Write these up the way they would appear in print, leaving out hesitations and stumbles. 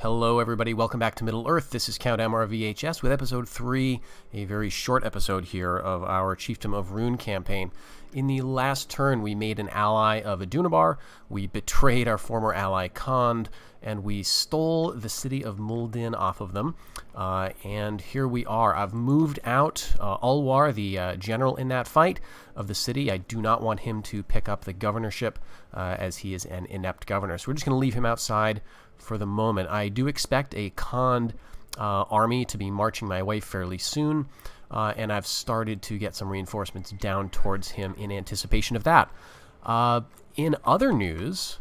Hello everybody, welcome back to Middle-earth. This is Count MRVHS with episode 3, a very short episode here of our Chiefdom of Rhun campaign. In the last turn, we made an ally of Adunabar, we betrayed our former ally Khand, and we stole the city of Muldin off of them. And here we are. I've moved out Ulwar, the general in that fight of the city. I do not want him to pick up the governorship as he is an inept governor. So we're just going to leave him outside for the moment. I do expect a Khand army to be marching my way fairly soon, and I've started to get some reinforcements down towards him in anticipation of that. In other news,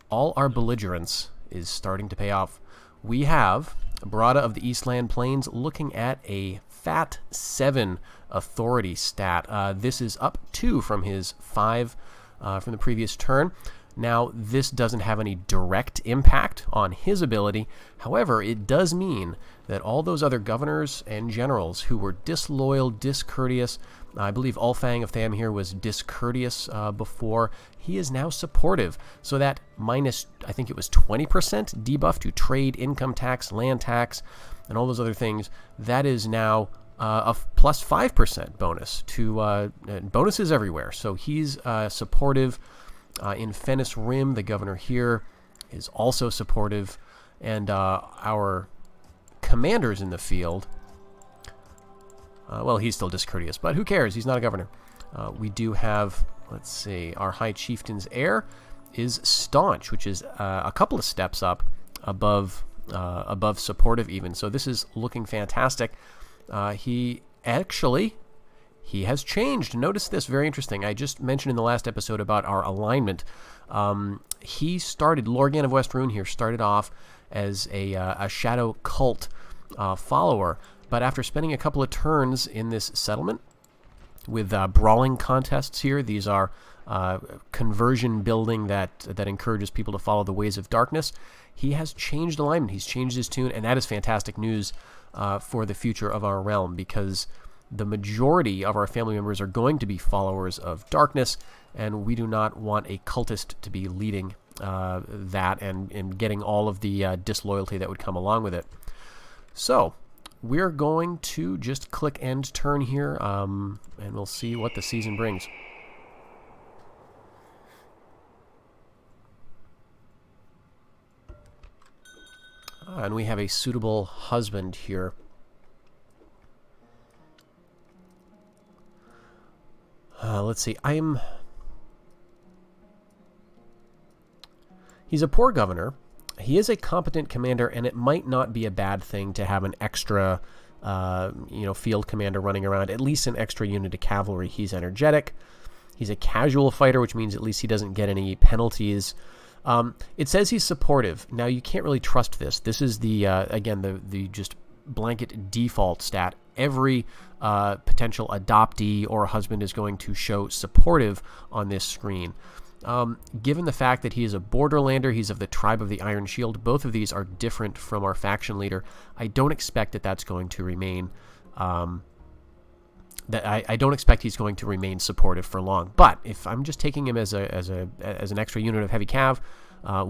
all our belligerence is starting to pay off. We have Barada of the Eastland Plains looking at a fat 7 authority stat. This is up 2 from his 5 from the previous turn. Now, this doesn't have any direct impact on his ability. However, it does mean that all those other governors and generals who were disloyal, discourteous, I believe Ulfang of Tham here was discourteous before, he is now supportive. So that minus, I think it was 20% debuff to trade, income tax, land tax, and all those other things, that is now a plus 5% bonus to bonuses everywhere. So he's supportive. In Fennis Rim, the governor here is also supportive, and our commanders in the field, well, he's still discourteous, but who cares? He's not a governor. We do have, let's see, our High Chieftain's heir is staunch, which is a couple of steps up above supportive even. So this is looking fantastic. He has changed. Notice this, very interesting. I just mentioned in the last episode about our alignment. He started, Lorgan of West Rhun here, started off as a shadow cult follower, but after spending a couple of turns in this settlement with brawling contests here, these are conversion building that encourages people to follow the ways of darkness, he has changed alignment. He's changed his tune, and that is fantastic news for the future of our realm, because the majority of our family members are going to be followers of darkness, and we do not want a cultist to be leading that and getting all of the disloyalty that would come along with it. So we're going to just click end turn here, and we'll see what the season brings. And we have a suitable husband here. Let's see, he's a poor governor. He is a competent commander, and it might not be a bad thing to have an extra, field commander running around, at least an extra unit of cavalry. He's energetic. He's a casual fighter, which means at least he doesn't get any penalties. It says he's supportive. Now, you can't really trust this. This is the, again, the just blanket default stat. Every potential adoptee or husband is going to show supportive on this screen. Given the fact that he is a borderlander, he's of the tribe of the Iron Shield, both of these are different from our faction leader. I don't expect that that's going to remain, I don't expect he's going to remain supportive for long. But if I'm just taking him as an extra unit of heavy cav,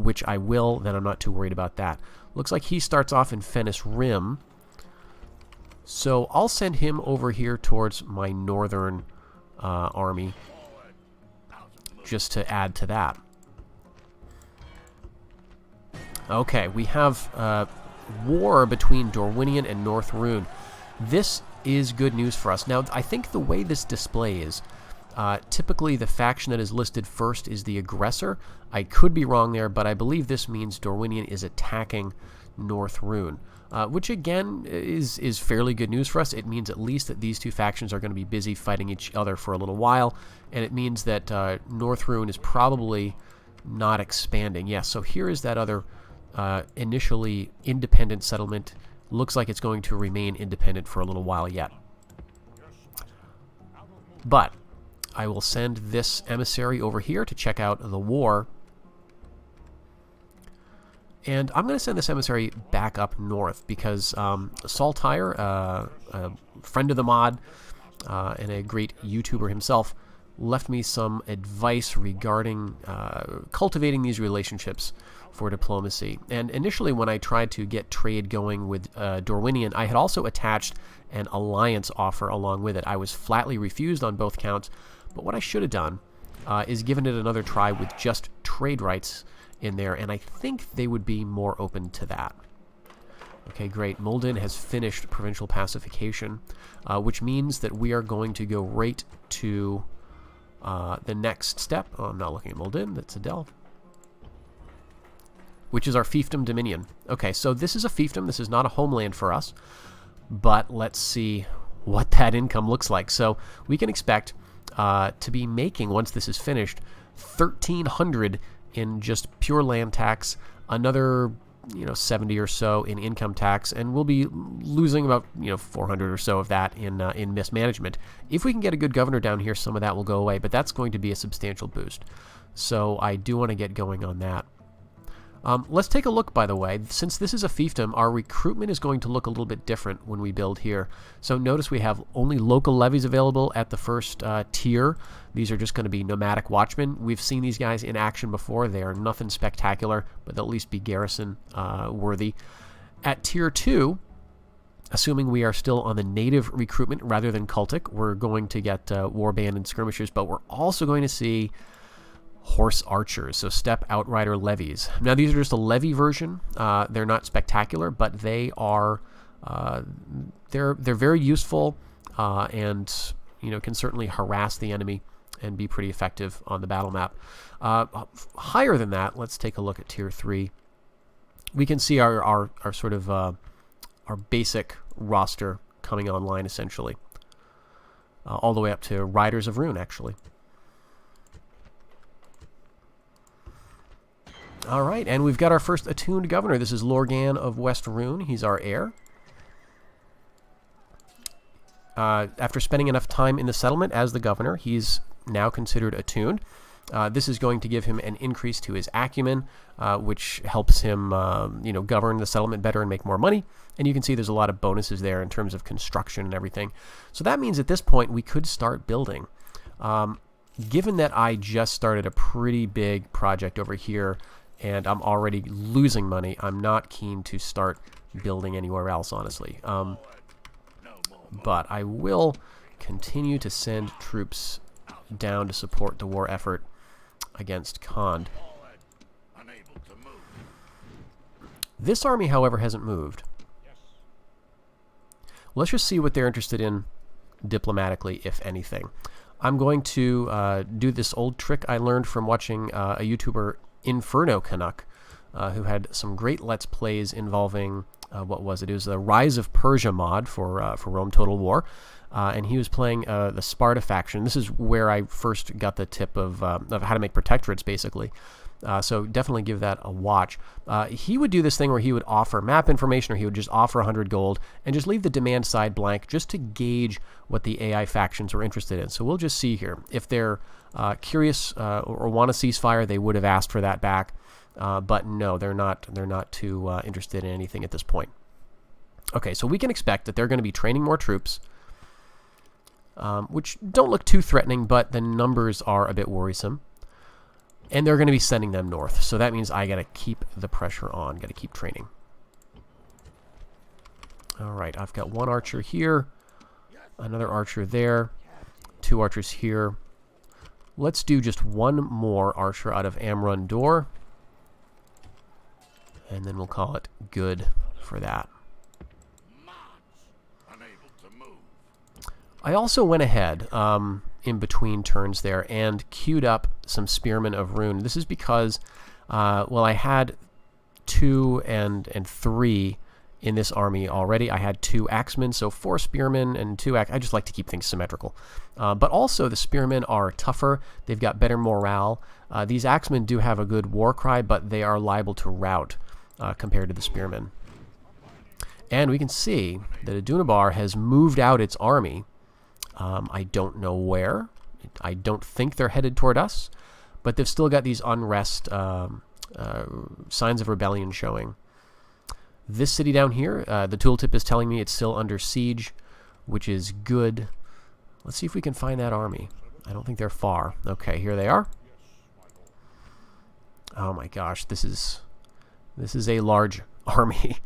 which I will, then I'm not too worried about that. Looks like he starts off in Fennis Rim. So I'll send him over here towards my northern army, just to add to that. Okay, we have war between Dorwinion and North Rhun. This is good news for us. Now, I think the way this displays, typically the faction that is listed first is the aggressor. I could be wrong there, but I believe this means Dorwinion is attacking North Rhun. Which again is fairly good news for us. It means at least that these two factions are going to be busy fighting each other for a little while, and it means that North Rhun is probably not expanding. Yes, so here is that other initially independent settlement. Looks like it's going to remain independent for a little while yet. But I will send this emissary over here to check out the war. And I'm going to send this emissary back up north because Saltire, a friend of the mod and a great YouTuber himself, left me some advice regarding cultivating these relationships for diplomacy. And initially when I tried to get trade going with Dorwinian, I had also attached an alliance offer along with it. I was flatly refused on both counts, but what I should have done is given it another try with just trade rights in there, and I think they would be more open to that. Okay, great. Mulden has finished provincial pacification, which means that we are going to go right to the next step. Oh, I'm not looking at Mulden. That's Adel. Which is our fiefdom dominion. Okay, so this is a fiefdom. This is not a homeland for us, but let's see what that income looks like. So we can expect to be making, once this is finished, 1,300 in just pure land tax, another 70 or so in income tax, and we'll be losing about 400 or so of that in mismanagement. If we can get a good governor down here, some of that will go away, but that's going to be a substantial boost. So I do want to get going on that. Let's take a look, by the way. Since this is a fiefdom, our recruitment is going to look a little bit different when we build here. So notice we have only local levies available at the first tier. These are just going to be nomadic watchmen. We've seen these guys in action before. They are nothing spectacular, but they'll at least be garrison worthy. At tier 2, assuming we are still on the native recruitment rather than cultic, we're going to get warband and skirmishers, but we're also going to see horse archers, so steppe outrider levies. Now these are just a levy version. They're not spectacular, but they are they're very useful and can certainly harass the enemy and be pretty effective on the battle map. Higher than that, let's take a look at tier 3. We can see our sort of our basic roster coming online essentially, all the way up to Riders of Rhun actually. All right, and we've got our first attuned governor. This is Lorgan of West Rhun. He's our heir. After spending enough time in the settlement as the governor, he's now considered attuned. This is going to give him an increase to his acumen, which helps him, govern the settlement better and make more money. And you can see there's a lot of bonuses there in terms of construction and everything. So that means at this point we could start building. Given that I just started a pretty big project over here, and I'm already losing money, I'm not keen to start building anywhere else, honestly. But I will continue to send troops down to support the war effort against Khand. This army, however, hasn't moved. Let's just see what they're interested in diplomatically, if anything. I'm going to do this old trick I learned from watching a YouTuber, Inferno Canuck, who had some great Let's Plays involving, what was it? It was the Rise of Persia mod for Rome Total War, and he was playing the Sparta faction. This is where I first got the tip of how to make protectorates, basically. So definitely give that a watch. He would do this thing where he would offer map information, or he would just offer 100 gold and just leave the demand side blank just to gauge what the AI factions were interested in. So we'll just see here. If they're curious or want a ceasefire, they would have asked for that back. But no, they're not too interested in anything at this point. Okay, so we can expect that they're going to be training more troops, which don't look too threatening, but the numbers are a bit worrisome. And they're going to be sending them north. So that means I got to keep the pressure on. Got to keep training. All right, I've got one archer here. Another archer there. 2 archers here. Let's do just one more archer out of Amrun Door. And then we'll call it good for that. I also went ahead in between turns there and queued up some Spearmen of Rhun. This is because, well, I had 2 and 3 in this army already. I had 2 axemen, so 4 spearmen and 2 I just like to keep things symmetrical. But also the spearmen are tougher. They've got better morale. These axemen do have a good war cry, but they are liable to rout compared to the spearmen. And we can see that Adunabar has moved out its army. I don't know where. I don't think they're headed toward us, but they've still got these unrest signs of rebellion showing. This city down here, the tooltip is telling me it's still under siege, which is good. Let's see if we can find that army. I don't think they're far. Okay, here they are. Oh my gosh, this is This is a large army.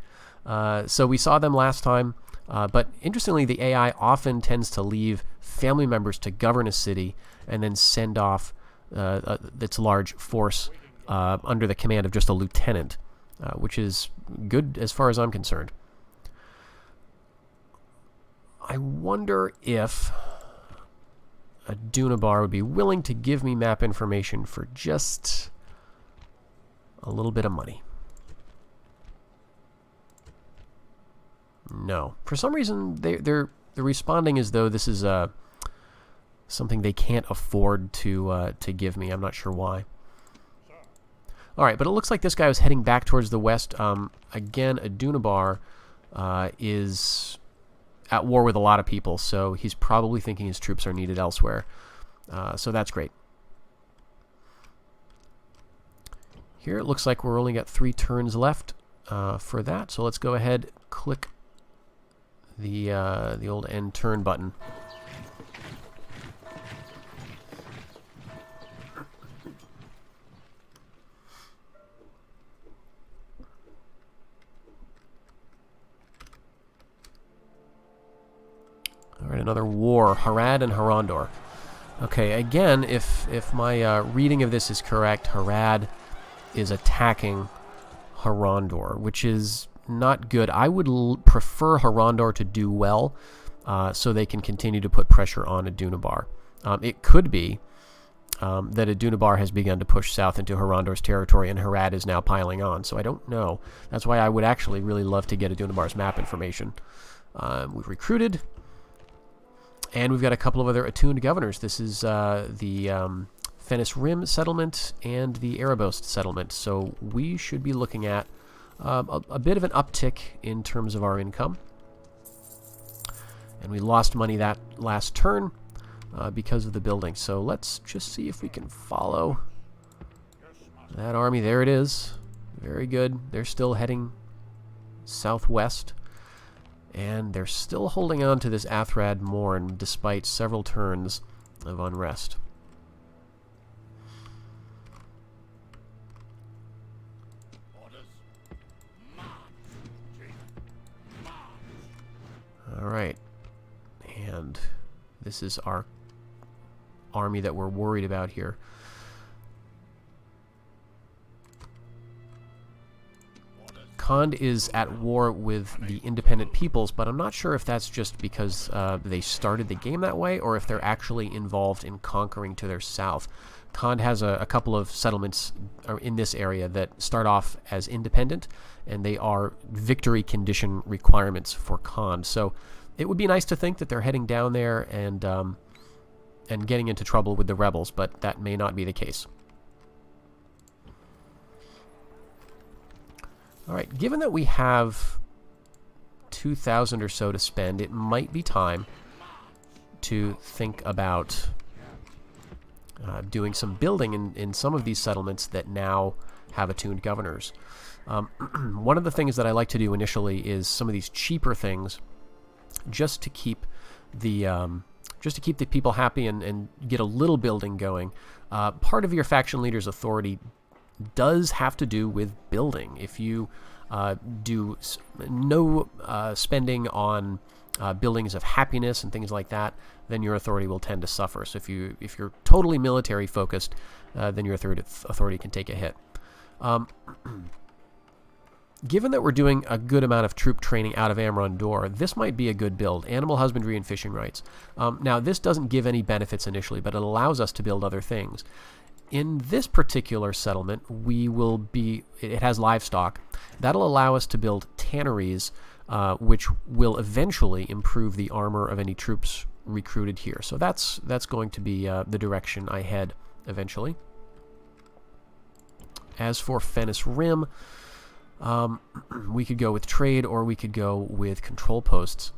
So we saw them last time, but interestingly, the AI often tends to leave family members to govern a city and then send off its large force under the command of just a lieutenant, which is good as far as I'm concerned. I wonder if a Dunabar would be willing to give me map information for just a little bit of money. No. For some reason, they're responding as though this is something they can't afford to give me. I'm not sure why. All right, but it looks like this guy was heading back towards the west. Again, a Dunabar is at war with a lot of people, so he's probably thinking his troops are needed elsewhere. So that's great. Here it looks like we're only got 3 turns left for that, so let's go ahead, click the old end turn button. All right, another war, Harad and Harondor. Okay, again, if my reading of this is correct, Harad is attacking Harondor, which is not good. I would prefer Harondor to do well so they can continue to put pressure on a Dunabar. It could be that a Dunabar has begun to push south into Harondor's territory and Harad is now piling on, so I don't know. That's why I would actually really love to get a Dunabar's map information. We've recruited, and we've got a couple of other attuned governors. This is the Fennis Rim settlement and the Erebos settlement, so we should be looking at a bit of an uptick in terms of our income. And we lost money that last turn because of the building. So let's just see if we can follow that army. There it is. Very good. They're still heading southwest. And they're still holding on to this Athrad Morn despite several turns of unrest. Alright, and this is our army that we're worried about here. Khand is at war with the independent peoples, but I'm not sure if that's just because they started the game that way or if they're actually involved in conquering to their south. Khand has a couple of settlements in this area that start off as independent, and they are victory condition requirements for Khand. So it would be nice to think that they're heading down there and getting into trouble with the rebels, but that may not be the case. All right, given that we have 2,000 or so to spend, it might be time to think about doing some building in some of these settlements that now have attuned governors. One of the things that I like to do initially is some of these cheaper things, just to keep the people happy and get a little building going. Part of your faction leader's authority does have to do with building. If you do no spending on buildings of happiness and things like that, then your authority will tend to suffer. So if you're totally military focused, then your authority can take a hit. Given that we're doing a good amount of troop training out of Amron Dor, this might be a good build. Animal husbandry and fishing rights. Now, this doesn't give any benefits initially, but it allows us to build other things. In this particular settlement, it has livestock. That'll allow us to build tanneries, which will eventually improve the armor of any troops recruited here. So that's going to be the direction I head eventually. As for Fennis Rim, we could go with trade or we could go with control posts.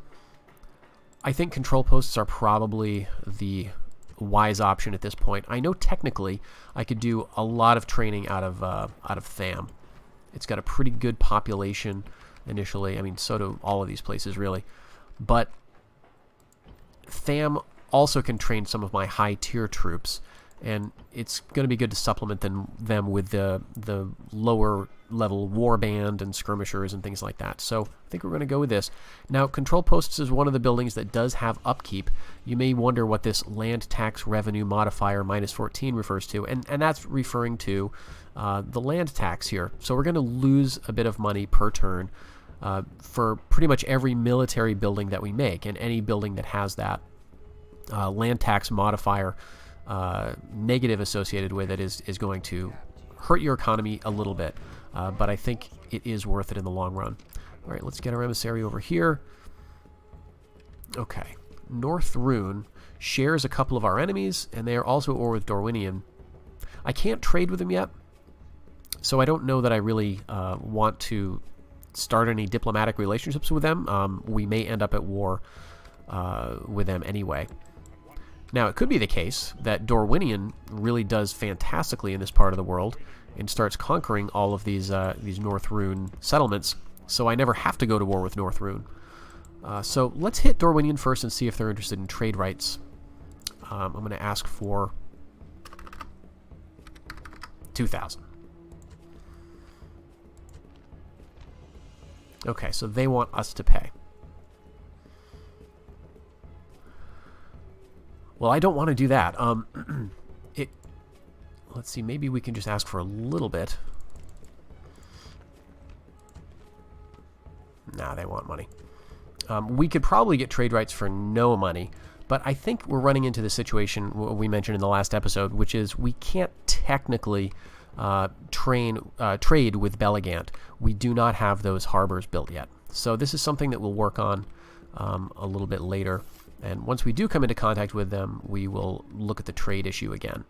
I think control posts are probably the wise option at this point. I know technically I could do a lot of training out of Tham. It's got a pretty good population initially. I mean, so do all of these places really. But Tham also can train some of my high tier troops, and it's going to be good to supplement them with the lower level warband and skirmishers and things like that. So I think we're going to go with this. Now, control posts is one of the buildings that does have upkeep. You may wonder what this land tax revenue modifier -14 refers to, and that's referring to the land tax here. So we're going to lose a bit of money per turn for pretty much every military building that we make, and any building that has that land tax modifier negative associated with it is going to hurt your economy a little bit, but I think it is worth it in the long run. All right, let's get our emissary over here. Okay, North Rhun shares a couple of our enemies, and they are also at war with Dorwinian. I can't trade with them yet, so I don't know that I really want to start any diplomatic relationships with them. We may end up at war with them anyway. Now, it could be the case that Dorwinian really does fantastically in this part of the world and starts conquering all of these North Rhun settlements, so I never have to go to war with North Rhun. So let's hit Dorwinian first and see if they're interested in trade rights. I'm going to ask for 2,000. Okay, so they want us to pay. Well, I don't want to do that. Let's see, maybe we can just ask for a little bit. Nah, they want money. We could probably get trade rights for no money, but I think we're running into the situation we mentioned in the last episode, which is we can't technically trade with Beligant. We do not have those harbors built yet. So this is something that we'll work on a little bit later. And once we do come into contact with them, we will look at the trade issue again.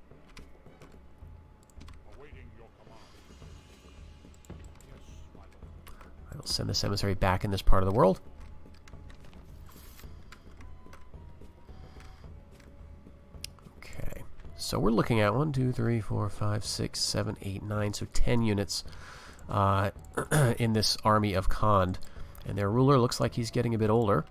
I will send this emissary back in this part of the world. Okay, so we're looking at 1, 2, 3, 4, 5, 6, 7, 8, 9, so 10 units in this army of Khand. And their ruler looks like he's getting a bit older.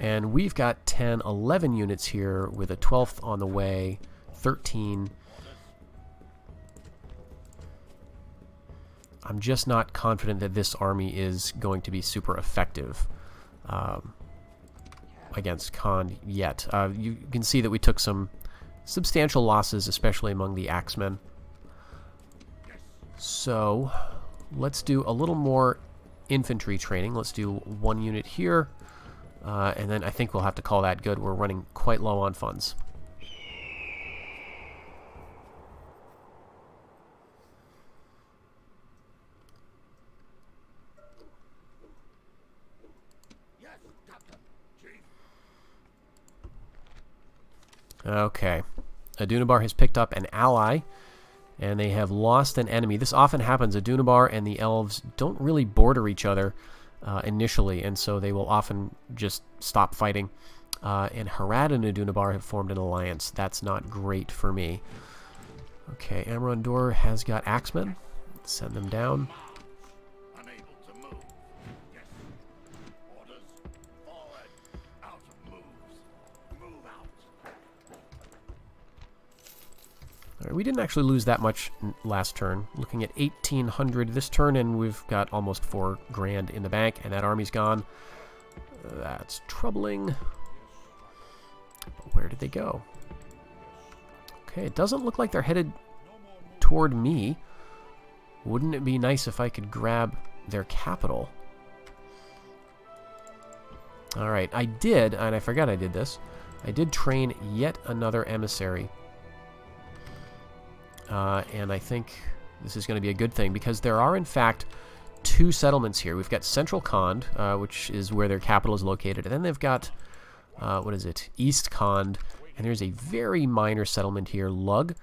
And we've got 10, 11 units here with a 12th on the way, 13. I'm just not confident that this army is going to be super effective against Khand yet. You can see that we took some substantial losses, especially among the Axemen. So let's do a little more infantry training. Let's do 1 unit here. And then I think we'll have to call that good. We're running quite low on funds. Okay. Adunabar has picked up an ally, and they have lost an enemy. This often happens. Adunabar and the elves don't really border each other initially, and so they will often just stop fighting. And Harad and Adunabar have formed an alliance. That's not great for me. Okay, Amrondor has got axemen. Send them down. We didn't actually lose that much last turn. Looking at 1,800 this turn, and we've got almost 4 grand in the bank, and that army's gone. That's troubling. But where did they go? Okay, it doesn't look like they're headed toward me. Wouldn't it be nice if I could grab their capital? Alright, I did, and I forgot I did this. I did train yet another emissary. And I think this is going to be a good thing, because there are, in fact, 2 settlements here. We've got Central Khand, which is where their capital is located, and then they've got, what is it, East Khand, and there's a very minor settlement here, Lug,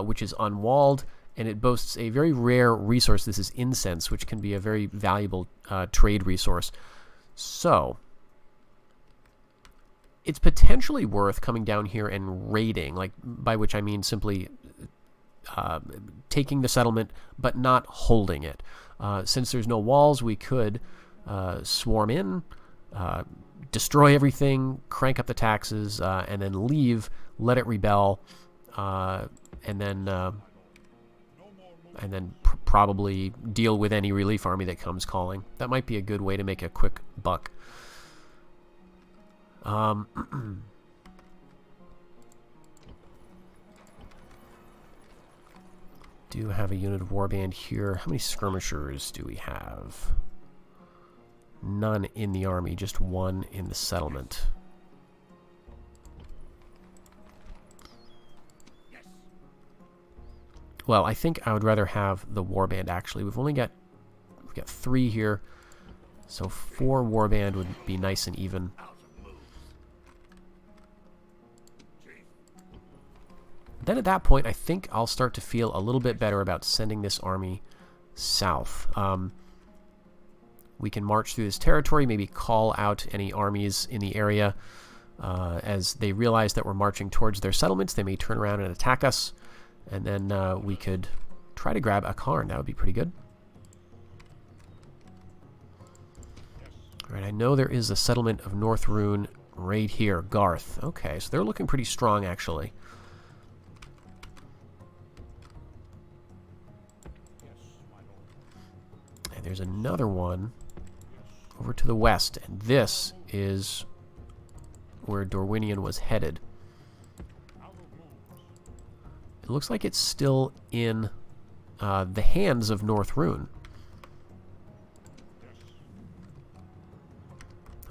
which is unwalled, and it boasts a very rare resource. This is incense, which can be a very valuable trade resource. So it's potentially worth coming down here and raiding, like, by which I mean simply taking the settlement but not holding it. Since there's no walls, we could swarm in, destroy everything, crank up the taxes, and then leave, let it rebel, and then and then probably deal with any relief army that comes calling. That might be a good way to make a quick buck. Do have a unit of warband here. How many skirmishers do we have? None in the army, just one in the settlement. Well, I think I would rather have the warband, actually. We've got 3 here, so 4 warband would be nice and even. Then at that point, I think I'll start to feel a little bit better about sending this army south. We can march through this territory, maybe call out any armies in the area. As they realize that we're marching towards their settlements, they may turn around and attack us. And then we could try to grab a Karn. That would be pretty good. All right, I know there is a settlement of North Rhun right here, Garth. Okay, so they're looking pretty strong, actually. And there's another one over to the west, and this is where Dorwinion was headed. It looks like it's still in the hands of North Rhun.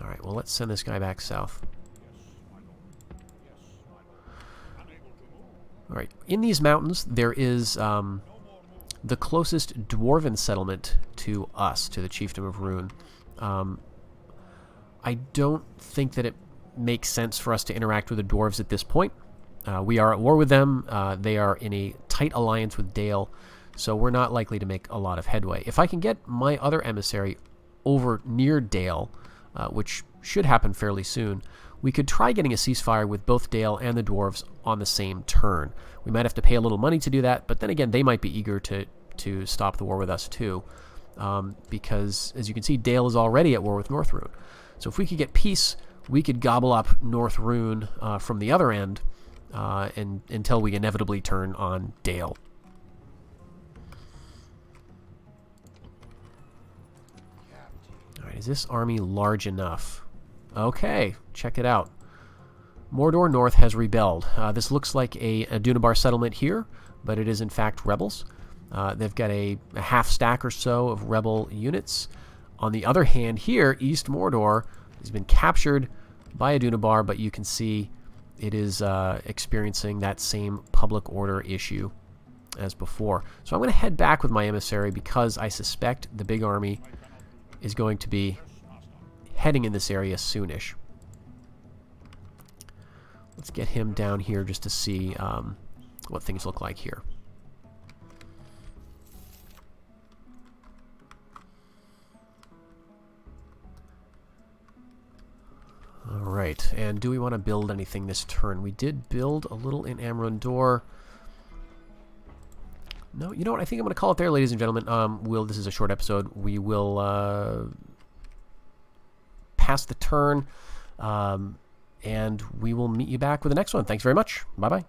Alright, well, let's send this guy back south. Alright, in these mountains, there is the closest dwarven settlement to us, to the Chiefdom of Rhun. I don't think that it makes sense for us to interact with the dwarves at this point. We are at war with them. They are in a tight alliance with Dale, so we're not likely to make a lot of headway. If I can get my other emissary over near Dale, which should happen fairly soon, we could try getting a ceasefire with both Dale and the dwarves on the same turn. We might have to pay a little money to do that, but then again, they might be eager to stop the war with us too, because, as you can see, Dale is already at war with North Rhun. So if we could get peace, we could gobble up North Rhun from the other end, and until we inevitably turn on Dale. Alright, is this army large enough? Okay, check it out. Mordor North has rebelled. This looks like a Dunabar settlement here, but it is in fact rebels. They've got a half stack or so of rebel units. On the other hand here, East Mordor has been captured by a Dunabar, but you can see it is experiencing that same public order issue as before. So I'm going to head back with my emissary because I suspect the big army is going to be heading in this area soonish. Let's get him down here just to see what things look like here. Alright, and do we want to build anything this turn? We did build a little in Amrundor. No, you know what? I think I'm going to call it there, ladies and gentlemen. This is a short episode. We will pass the turn, and we will meet you back with the next one. Thanks very much. Bye-bye.